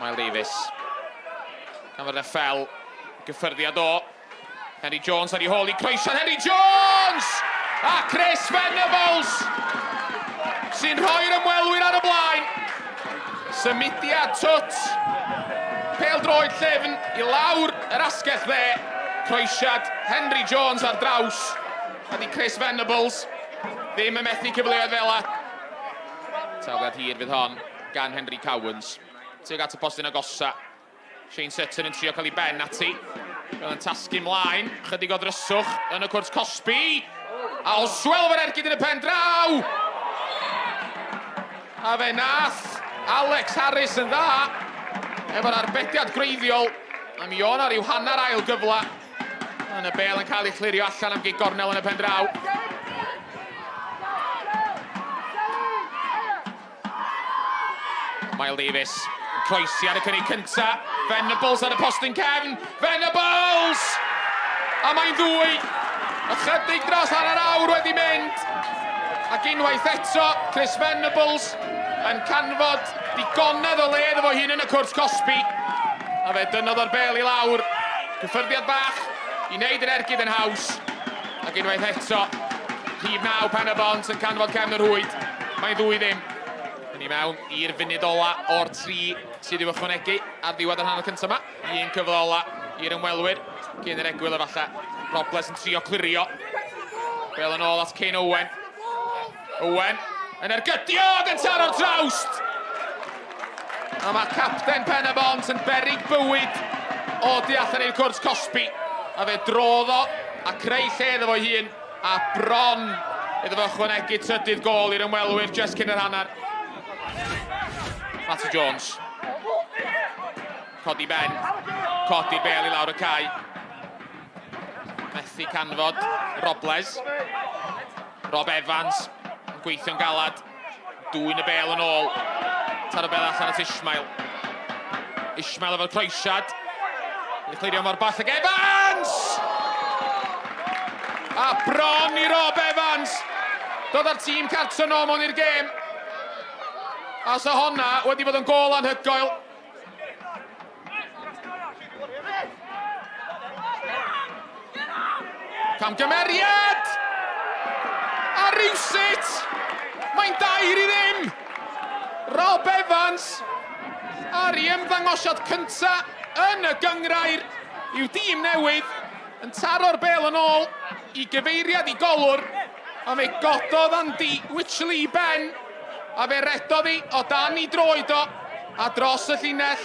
Mael Davies. Cafodd Effel. Gyffyrddiad o. Henry Jones ar ei hôl i croeso. Henry Jones! A Chris Venables sy'n rhoi'r ymwelwyr ar y blaen. Symudiad twt. Pêl-droed llefn i lawr yr asgell dde. Croesiad Henry Jones ar draws. A di Chris Venables ddim yn methu cyfleoedd fel a. Taliad hir fydd hon gan Henry Cowens. Tuag at y postyn agosa. Shane Sutton yn trio cael ei ben ati. Fel yn tasgu mlaen. Chydig o ddryswch yn y cwrs Cosby. A Oswell fy'r ergyd yn y pen draw. A fe nath Alex Harris yn dda. Efo'r arbediad greiddiol. A mi o'n ar ryw hanner ail gyfla. Yn y bel yn cael ei chlirio allan am gig gornel yn y pen draw. Mael Davies. Croesi ar y cynnig cynta. Venables ar y postyn cefn. Venables! A mae'n ddwy. Ychydig dros hanner awr wedi mynd. Ac unwaith eto, Chris Venables yn canfod digonedd o led efo hun yn y cwrs Cosby. A fe dynodd o'r bel i lawr. Gyffyrddiad bach i wneud yr ergyd yn haws. Ac unwaith eto, rhif 9 Penybont yn canfod cefn yr hwyd. Mae'n ddwy ddim. Yn i mewn i'r funud ola o'r 3 sydd i'w ychwanegu ar ddiwedd yr hanner cyntaf yma. Un cyfle ola i'r ymwelwyr. Cyn yr egwyl efallai. Robles yn trio clirio. Bel yn ôl at Kane Owen. Owen yn ergydio ac yn taro'r trawst. A mae capten Penybont yn berig bywyd o di allan i'r cwrs Cosby. A fe drodd o a creu lle iddo fo hun. A bron iddo fo ychwanegu trydydd gol i'r ymwelwyr just cyn yr hanner. Matty Jones. Codi ben. Codi'r bel i lawr y cae. Methu canfod Robles. Rob Evans yn gweithio'n galad. Dwy'n y bel yn ôl. Tar y bel allan at Ishmael. Ishmael efo'r croesiad. Yn clirio mor ball ag Evans! A bron i Rob Evans. Dod ar tîm cartron o mewn i'r gêm. A sa honna wedi bod yn gol anhygoel. Camgymeriad! A rywsut! Mae'n 2-0. Rob Evans ar ei ymddangosiad cynta yn y gyngrair i'w dîm newydd yn taro'r bel yn ôl i gyfeiriad i golwr a fe gododd Andy Wychley i ben a fe redodd hi o dan i droed o a dros y llinell.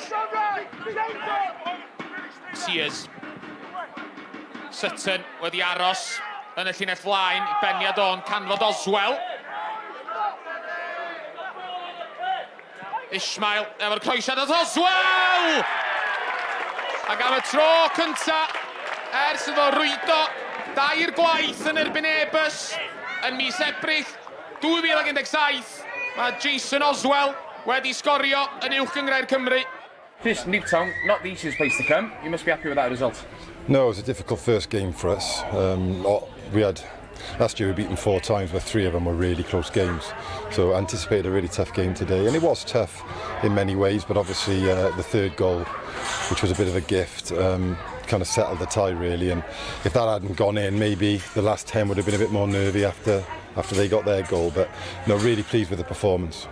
Sears. Sutton wedi aros yn y llinell flaen i beniad o'n canfod Oswell. Ishmael efo'r croesiad at Oswell! Ac am y tro cynta ers iddo rwydo 2 gwaith yn erbyn Ebys yn mis Ebrill 2017. Mae Jason Oswell wedi sgorio yn uwch gyngrair Cymru. Chris, Newtown, not the easiest place to come. You must be happy with that result. No, it was a difficult first game for us. Last year we beat them 4 times, but 3 of them were really close games. So I anticipated a really tough game today, and it was tough in many ways, but obviously the third goal, which was a bit of a gift, kind of settled the tie really, and if that hadn't gone in, maybe the last 10 would have been a bit more nervy after they got their goal, but no, really pleased with the performance.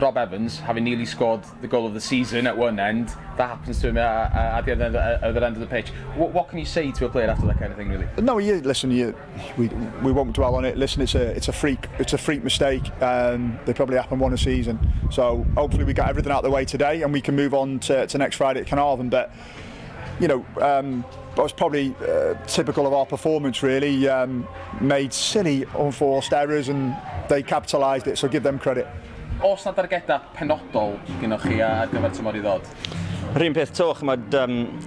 Rob Evans, having nearly scored the goal of the season at one end, that happens to him at the other end of the pitch. What can you say to a player after that kind of thing, really? No, we won't dwell on it. Listen, it's a freak mistake. They probably happen one a season. So hopefully we get everything out of the way today and we can move on to next Friday at Carnarvon. But that was probably typical of our performance, really. Made silly, unforced errors and they capitalised it. So give them credit. Oes na dargedau penodol gynnwch chi ar gyfer tymor i ddod? Yr un peth to, chymod,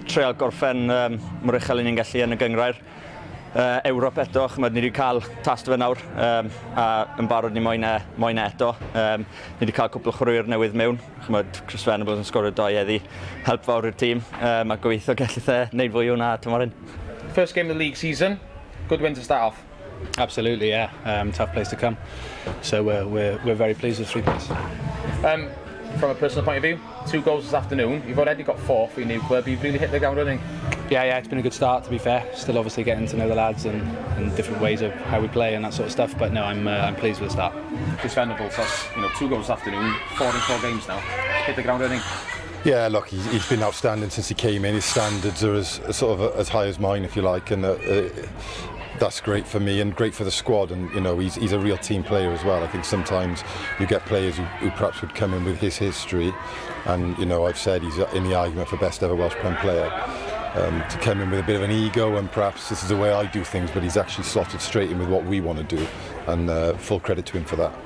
treol gorffen mor uchel ni'n gallu yn y gyngrair. Ewrop eto, chymod, ni wedi cael tast fe nawr a yn barod ni moyn eto. Ni wedi cael cwpl o chwaraewyr newydd mewn. Chymod, Chris Venables yn sgorio 2 heddi, help fawr i'r tîm. Mae gobeithio gallith wneud fwy hwnna tymor hyn. First game of the league season, good win to start off. Absolutely, yeah. Tough place to come. So we're very pleased with 3 points. From a personal point of view, 2 goals this afternoon. You've already got 4 for your new club. You've really hit the ground running. Yeah, it's been a good start, to be fair. Still obviously getting to know the lads and different ways of how we play and that sort of stuff, but no, I'm pleased with the start. Chris Venables has 2 goals this afternoon, 4 in 4 games now. Hit the ground running. Yeah, look, he's been outstanding since he came in. His standards are as high as mine, if you like, and that's great for me and great for the squad. And he's a real team player as well. I think sometimes you get players who perhaps would come in with his history, and I've said he's in the argument for best ever Welsh Prem player. To come in with a bit of an ego and perhaps this is the way I do things, but he's actually slotted straight in with what we want to do, and full credit to him for that.